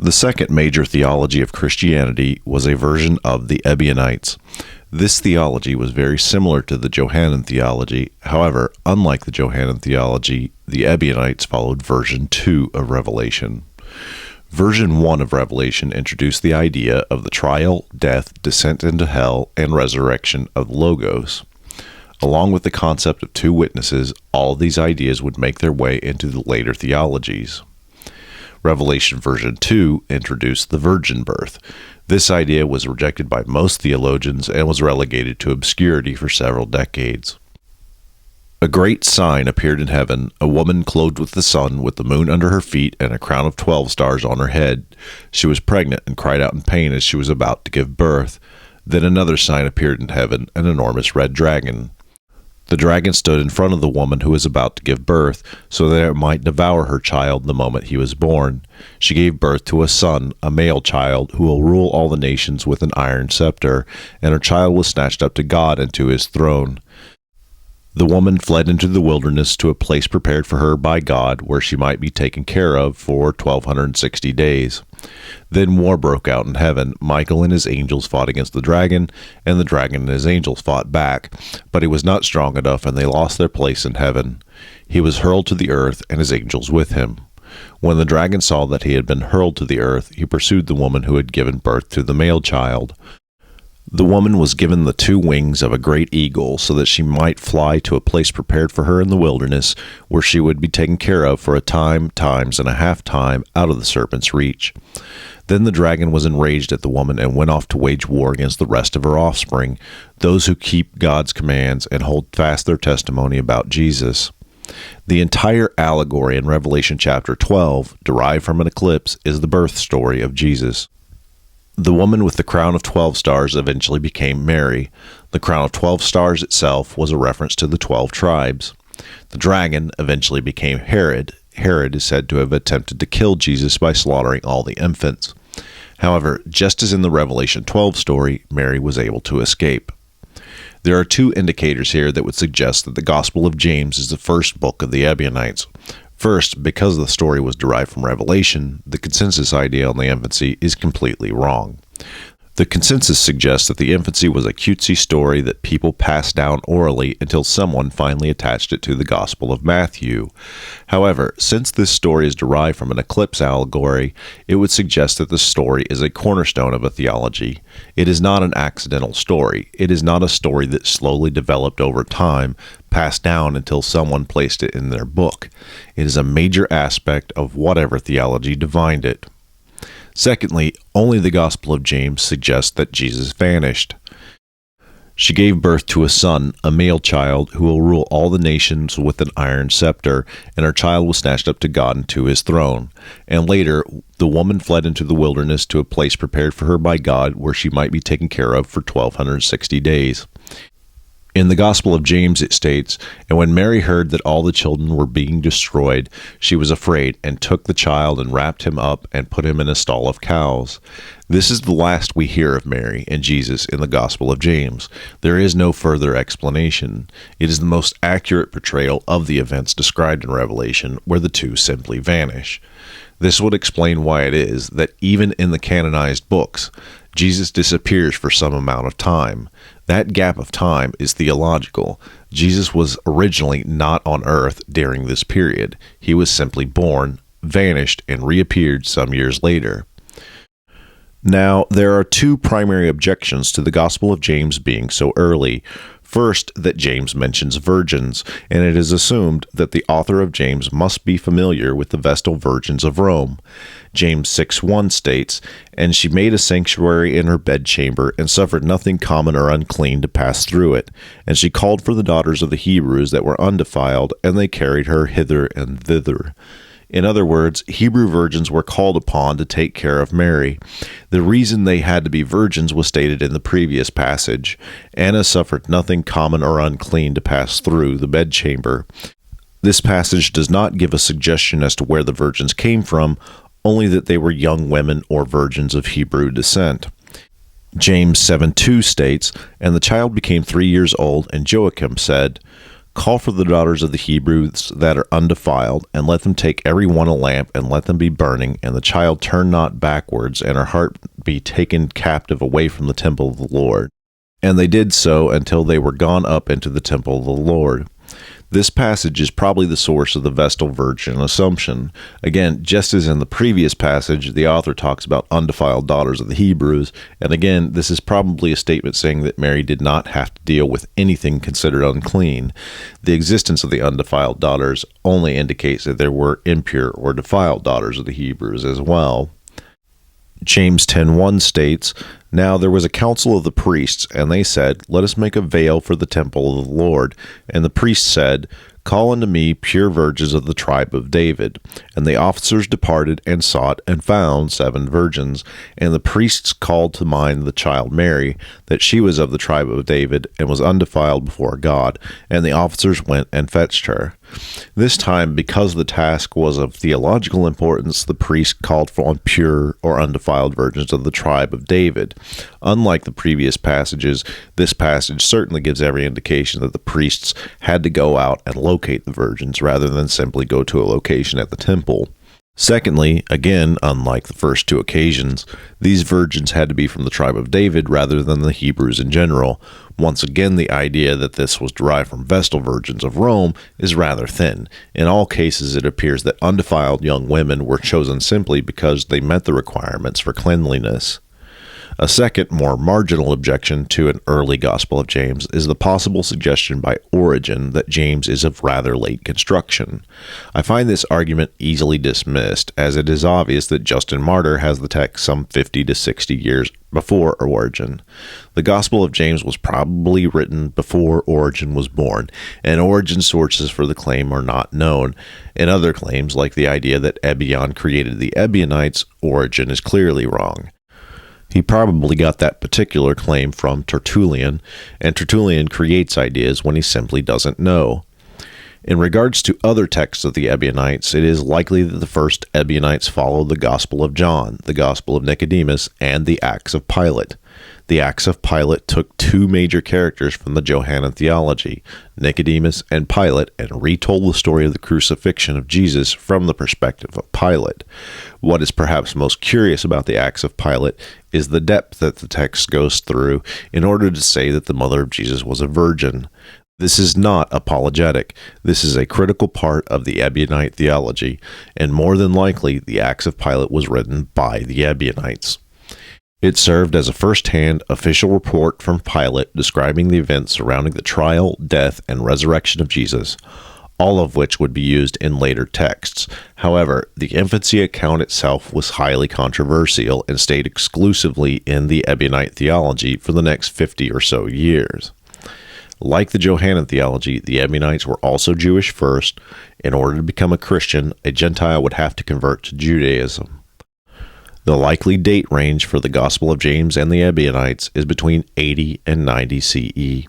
The second major theology of Christianity was a version of the Ebionites. This theology was very similar to the Johannine theology. However, unlike the Johannine theology, the Ebionites followed version 2 of Revelation. Version 1 of Revelation introduced the idea of the trial, death, descent into hell, and resurrection of the Logos. Along with the concept of two witnesses, all of these ideas would make their way into the later theologies. Revelation version 2 introduced the virgin birth. This idea was rejected by most theologians and was relegated to obscurity for several decades. A great sign appeared in heaven, a woman clothed with the sun, with the moon under her feet, and a crown of 12 stars on her head. She was pregnant and cried out in pain as she was about to give birth. Then another sign appeared in heaven, an enormous red dragon. The dragon stood in front of the woman who was about to give birth, so that it might devour her child the moment he was born. She gave birth to a son, a male child, who will rule all the nations with an iron scepter, and her child was snatched up to God and to his throne. The woman fled into the wilderness to a place prepared for her by God, where she might be taken care of for 1260 days. Then war broke out in heaven. Michael and his angels fought against the dragon, and the dragon and his angels fought back. But he was not strong enough, and they lost their place in heaven. He was hurled to the earth, and his angels with him. When the dragon saw that he had been hurled to the earth, he pursued the woman who had given birth to the male child. The woman was given the two wings of a great eagle, so that she might fly to a place prepared for her in the wilderness, where she would be taken care of for a time, times, and a half time, out of the serpent's reach. Then the dragon was enraged at the woman and went off to wage war against the rest of her offspring, those who keep God's commands and hold fast their testimony about Jesus. The entire allegory in Revelation chapter 12, derived from an eclipse, is the birth story of Jesus. The woman with the crown of 12 stars eventually became Mary. The crown of 12 stars itself was a reference to the 12 tribes. The dragon eventually became Herod. Herod is said to have attempted to kill Jesus by slaughtering all the infants. However, just as in the Revelation 12 story, Mary was able to escape. There are two indicators here that would suggest that the Gospel of James is the first book of the Ebionites. First, because the story was derived from Revelation, the consensus idea on the infancy is completely wrong. The consensus suggests that the infancy was a cutesy story that people passed down orally until someone finally attached it to the Gospel of Matthew. However, since this story is derived from an eclipse allegory, it would suggest that the story is a cornerstone of a theology. It is not an accidental story. It is not a story that slowly developed over time, passed down until someone placed it in their book. It is a major aspect of whatever theology divined it. Secondly, only the Gospel of James suggests that Jesus vanished. She gave birth to a son, a male child, who will rule all the nations with an iron scepter, and her child was snatched up to God and to his throne. And later, the woman fled into the wilderness to a place prepared for her by God, where she might be taken care of for 1260 days. In the Gospel of James it states, "And when Mary heard that all the children were being destroyed, she was afraid, and took the child and wrapped him up and put him in a stall of cows." This is the last we hear of Mary and Jesus in the Gospel of James. There is no further explanation. It is the most accurate portrayal of the events described in Revelation, where the two simply vanish. This would explain why it is that even in the canonized books, Jesus disappears for some amount of time. That gap of time is theological. Jesus was originally not on earth during this period. He was simply born, vanished, and reappeared some years later. Now, there are two primary objections to the Gospel of James being so early. First, that James mentions virgins, and it is assumed that the author of James must be familiar with the Vestal Virgins of Rome. James 6:1 states, "And she made a sanctuary in her bedchamber, and suffered nothing common or unclean to pass through it. And she called for the daughters of the Hebrews that were undefiled, and they carried her hither and thither." In other words, Hebrew virgins were called upon to take care of Mary. The reason they had to be virgins was stated in the previous passage. Anna suffered nothing common or unclean to pass through the bedchamber. This passage does not give a suggestion as to where the virgins came from, only that they were young women or virgins of Hebrew descent. James 7:2 states, "And the child became 3 years old, and Joachim said, Call for the daughters of the Hebrews that are undefiled, and let them take every one a lamp, and let them be burning, and the child turn not backwards, and her heart be taken captive away from the temple of the Lord. And they did so until they were gone up into the temple of the Lord. This passage is probably the source of the Vestal Virgin assumption. Again, just as in the previous passage, the author talks about undefiled daughters of the Hebrews, and again, this is probably a statement saying that Mary did not have to deal with anything considered unclean. The existence of the undefiled daughters only indicates that there were impure or defiled daughters of the Hebrews as well. James 10:1 states, "Now there was a council of the priests, and they said, Let us make a veil for the temple of the Lord. And the priests said, Call unto me pure virgins of the tribe of David. And the officers departed and sought and found 7 virgins. And the priests called to mind the child Mary, that she was of the tribe of David, and was undefiled before God. And the officers went and fetched her." This time, because the task was of theological importance, the priests called for pure or undefiled virgins of the tribe of David. Unlike the previous passages, this passage certainly gives every indication that the priests had to go out and locate the virgins rather than simply go to a location at the temple. Secondly, again, unlike the first 2 occasions, these virgins had to be from the tribe of David rather than the Hebrews in general. Once again, the idea that this was derived from Vestal virgins of Rome is rather thin. In all cases, it appears that undefiled young women were chosen simply because they met the requirements for cleanliness. A second, more marginal objection to an early Gospel of James is the possible suggestion by Origen that James is of rather late construction. I find this argument easily dismissed, as it is obvious that Justin Martyr has the text some 50 to 60 years before Origen. The Gospel of James was probably written before Origen was born, and Origen's sources for the claim are not known. In other claims, like the idea that Ebion created the Ebionites, Origen is clearly wrong. He probably got that particular claim from Tertullian, and Tertullian creates ideas when he simply doesn't know. In regards to other texts of the Ebionites, it is likely that the first Ebionites followed the Gospel of John, the Gospel of Nicodemus, and the Acts of Pilate. The Acts of Pilate took 2 major characters from the Johannine theology, Nicodemus and Pilate, and retold the story of the crucifixion of Jesus from the perspective of Pilate. What is perhaps most curious about the Acts of Pilate is the depth that the text goes through in order to say that the mother of Jesus was a virgin. This is not apologetic. This is a critical part of the Ebionite theology, and more than likely, the Acts of Pilate was written by the Ebionites. It served as a first-hand official report from Pilate describing the events surrounding the trial, death, and resurrection of Jesus, all of which would be used in later texts. However, the infancy account itself was highly controversial and stayed exclusively in the Ebionite theology for the next 50 or so years. Like the Johannine theology, the Ebionites were also Jewish first. In order to become a Christian, a Gentile would have to convert to Judaism. The likely date range for the Gospel of James and the Ebionites is between 80 and 90 CE.